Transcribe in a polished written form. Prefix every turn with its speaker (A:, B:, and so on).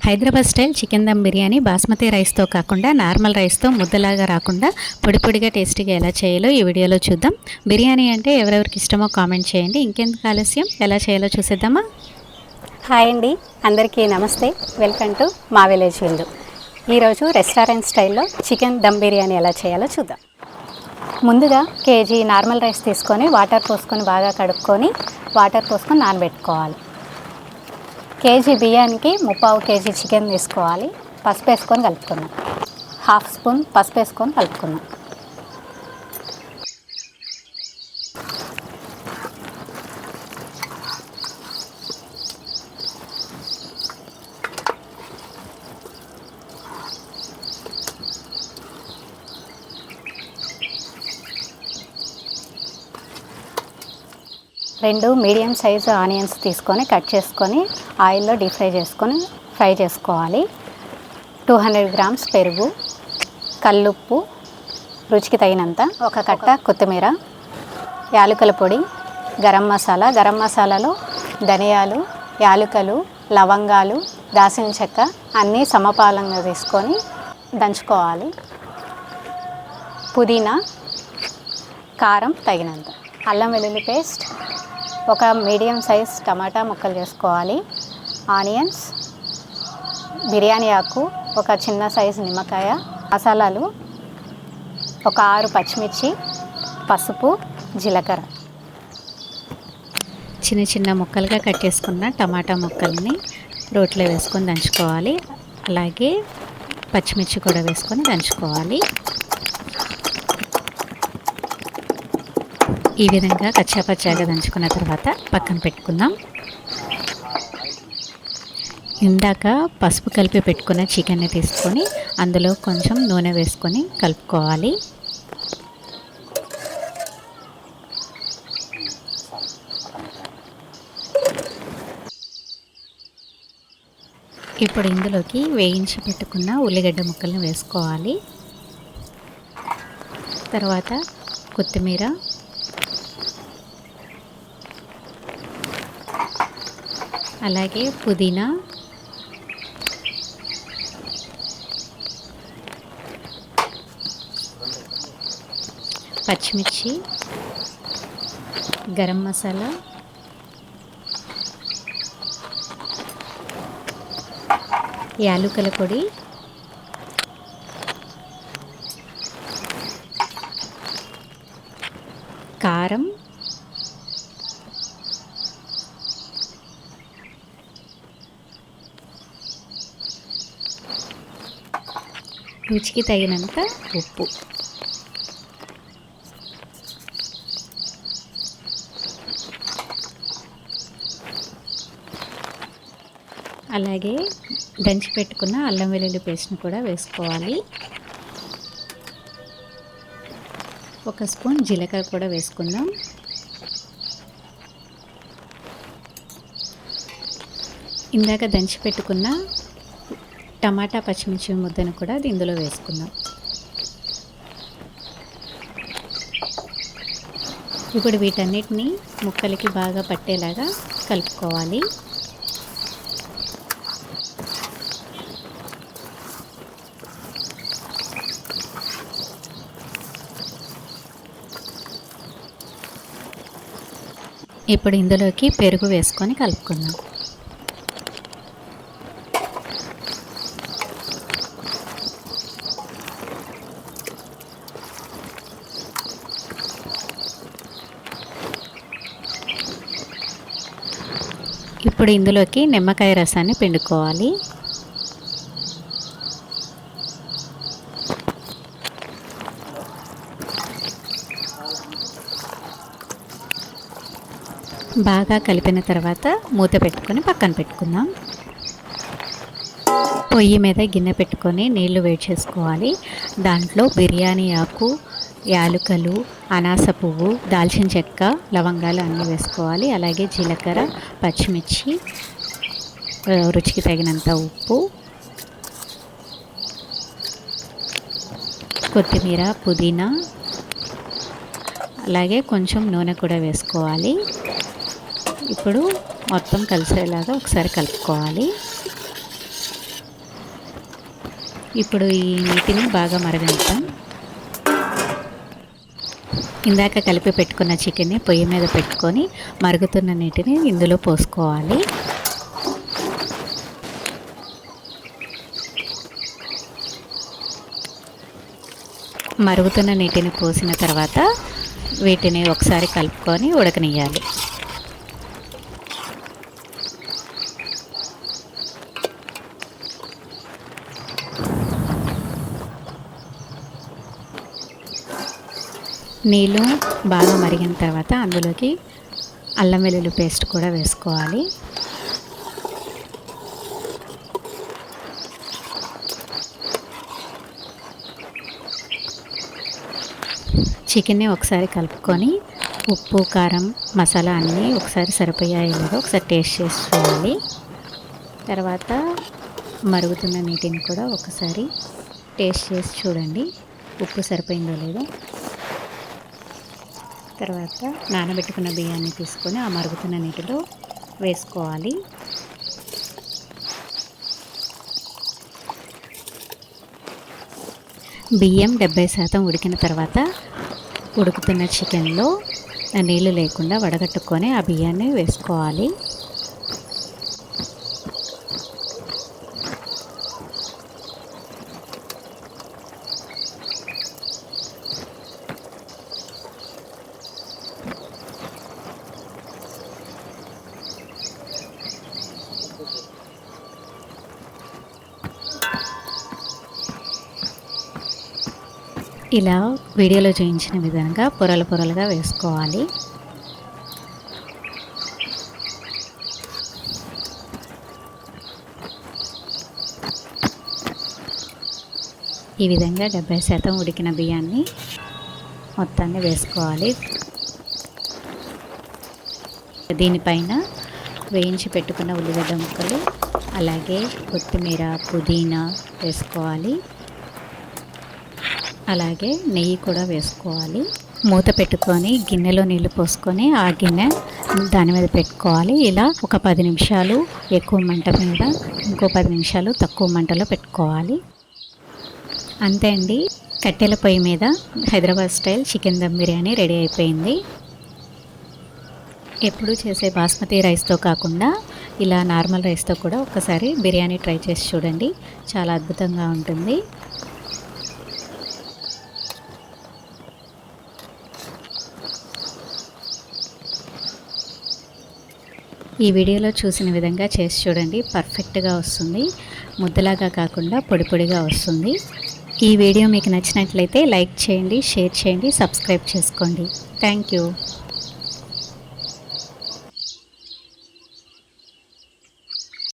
A: Hyderabad style chicken dum biryani basmati రైస్తో కాకుండా normal రైస్తో ముద్దలాగా రాకుండా పొడి పొడిగా టేస్టీగా ఎలా చేయాలో ఈ వీడియోలో చూద్దాం. బిర్యానీ అంటే ఎవరెవరికి ఇష్టమో కామెంట్ చేయండి. ఇంకెందుకు ఆలస్యం, ఎలా చేయాలో చూసేద్దామా?
B: హాయ్ అండి, అందరికీ నమస్తే. వెల్కమ్ టు మా విలేజ్ విందు. ఈరోజు రెస్టారెంట్ స్టైల్లో చికెన్ దమ్ బిర్యానీ ఎలా చేయాలో చూద్దాం. ముందుగా కేజీ నార్మల్ రైస్ తీసుకొని వాటర్ పోసుకొని బాగా కడుక్కొని నానబెట్టుకోవాలి. కేజీ బియ్యానికి 3/4 కేజీ చికెన్ తీసుకోవాలి. పసుపు వేసుకొని కలుపుకుందాం. 1/2 స్పూన్ పసుపు వేసుకొని కలుపుకుందాం. రెండు మీడియం సైజు ఆనియన్స్ తీసుకొని కట్ చేసుకొని ఆయిల్లో డీప్ ఫ్రై చేసుకోవాలి. 200 గ్రామ్స్ పెరుగు, కల్లుప్పు, రుచికి తగినంత, ఒక కట్ట కొత్తిమీర, యాలకుల పొడి, గరం మసాలాలో ధనియాలు, యాలకులు, లవంగాలు, దాల్చిన చెక్క అన్నీ సమపాలంగా తీసుకొని దంచుకోవాలి. పుదీనా, కారం తగినంత, అల్లం వెల్లుల్లి పేస్ట్, ఒక మీడియం సైజ్ టమాటా ముక్కలు చేసుకోవాలి. ఆనియన్స్, బిర్యానీ ఆకు, ఒక చిన్న సైజు నిమ్మకాయ, మసాలాలు, ఒక 6 పచ్చిమిర్చి, పసుపు, జీలకర్ర.
A: చిన్న చిన్న ముక్కలుగా కట్ చేసుకున్న టమాటా ముక్కల్ని రోట్లో వేసుకొని దంచుకోవాలి. అలాగే పచ్చిమిర్చి కూడా వేసుకొని దంచుకోవాలి. ఈ విధంగా కచ్చాపచ్చాగా దంచుకున్న తర్వాత పక్కన పెట్టుకుందాం. ఇందాక పసుపు కలిపి పెట్టుకున్న చికెన్ని తీసుకొని అందులో కొంచెం నూనె వేసుకొని కలుపుకోవాలి. ఇప్పుడు ఇందులోకి వేయించి పెట్టుకున్న ఉల్లిగడ్డ ముక్కల్ని వేసుకోవాలి. తర్వాత కొత్తిమీర, అలాగే పుదీనా, పచ్చిమిర్చి, గరం మసాలా, యాలకుల పొడి, కారం, రుచికి తగినంత ఉప్పు. అలాగే దంచి పెట్టుకున్న అల్లం వెల్లుల్లి పేస్ట్ని కూడా వేసుకోవాలి. ఒక స్పూన్ జీలకర్ర కూడా వేసుకుందాం. ఇందాక దంచి పెట్టుకున్న టమాటా పచ్చిమిర్చి ముద్దను కూడా ఇందులో వేసుకుందాం. ఇప్పుడు వీటన్నిటిని ముక్కలకి బాగా పట్టేలాగా కలుపుకోవాలి. ఇప్పుడు ఇందులోకి పెరుగు వేసుకొని కలుపుకుందాం. ఇప్పుడు ఇందులోకి నిమ్మకాయ రసాన్ని పిండుకోవాలి. బాగా కలిపిన తర్వాత మూత పెట్టుకొని పక్కన పెట్టుకుందాం. పొయ్యి మీద గిన్నె పెట్టుకొని నీళ్లు వేడి చేసుకోవాలి. దాంట్లో బిర్యానీ ఆకు, యాలకులు, అనాస పువ్వు, దాల్చిన చెక్క, లవంగాలు అన్నీ వేసుకోవాలి. అలాగే జీలకర్ర, పచ్చిమిర్చి, రుచికి తగినంత ఉప్పు, కొత్తిమీర, పుదీనా, అలాగే కొంచెం నూనె కూడా వేసుకోవాలి. ఇప్పుడు మొత్తం కలిసేలాగా ఒకసారి కలుపుకోవాలి. ఇప్పుడు ఈ నీటిని బాగా మరగనిద్దాం. ఇందాక కలిపి పెట్టుకున్న చికెన్ని పొయ్యి మీద పెట్టుకొని మరుగుతున్న నీటిని ఇందులో పోసుకోవాలి. మరుగుతున్న నీటిని పోసిన తర్వాత వీటిని ఒకసారి కలుపుకొని ఉడకనియాలి. నీళ్ళు బాగా మరిగిన తర్వాత అందులోకి అల్లం వెల్లుల్లి పేస్ట్ కూడా వేసుకోవాలి. చికెన్ని ఒకసారి కలుపుకొని ఉప్పు, కారం, మసాలా అన్నీ ఒకసారి సరిపోయాయి లేదో ఒకసారి టేస్ట్ చేసి చూడాలి. తర్వాత మరుగుతున్న నీటిని కూడా ఒకసారి టేస్ట్ చేసి చూడండి ఉప్పు సరిపోయిందో లేదో. తర్వాత నానబెట్టుకున్న బియ్యాన్ని తీసుకొని ఆ మరుగుతున్న నీటిలో వేసుకోవాలి. బియ్యం 70% ఉడికిన తర్వాత ఉడుకుతున్న చికెన్లో నీళ్ళు లేకుండా వడగట్టుకొని ఆ బియ్యాన్ని వేసుకోవాలి. ఇలా వీడియోలో చూపించిన విధంగా పొరలు పొరలుగా వేసుకోవాలి. ఈ విధంగా 70% ఉడికిన బియ్యాన్ని మొత్తాన్ని వేసుకోవాలి. దీనిపైన వేయించి పెట్టుకున్న ఉల్లిగడ్డ ముక్కలు, అలాగే కొత్తిమీర, పుదీనా వేసుకోవాలి. అలాగే నెయ్యి కూడా వేసుకోవాలి. మూత పెట్టుకొని గిన్నెలో నీళ్లు పోసుకొని ఆ గిన్నె దాని మీద పెట్టుకోవాలి. ఇలా ఒక 10 నిమిషాలు ఎక్కువ మంట మీద, ఇంకో 10 నిమిషాలు తక్కువ మంటలో పెట్టుకోవాలి. అంతే అండి, కట్టెల పొయ్యి మీద Hyderabad style chicken dum biryani ready అయిపోయింది. ఎప్పుడు చేసే బాస్మతి రైస్తో కాకుండా ఇలా నార్మల్ రైస్తో కూడా ఒకసారి బిర్యానీ ట్రై చేసి చూడండి, చాలా అద్భుతంగా ఉంటుంది. ఈ వీడియోలో చూసిన విధంగా చేసి చూడండి, పర్ఫెక్ట్గా వస్తుంది. ముద్దలాగా కాకుండా పొడి పొడిగా వస్తుంది. ఈ వీడియో మీకు నచ్చినట్లయితే లైక్ చేయండి, షేర్ చేయండి, సబ్స్క్రైబ్ చేసుకోండి. Thank you.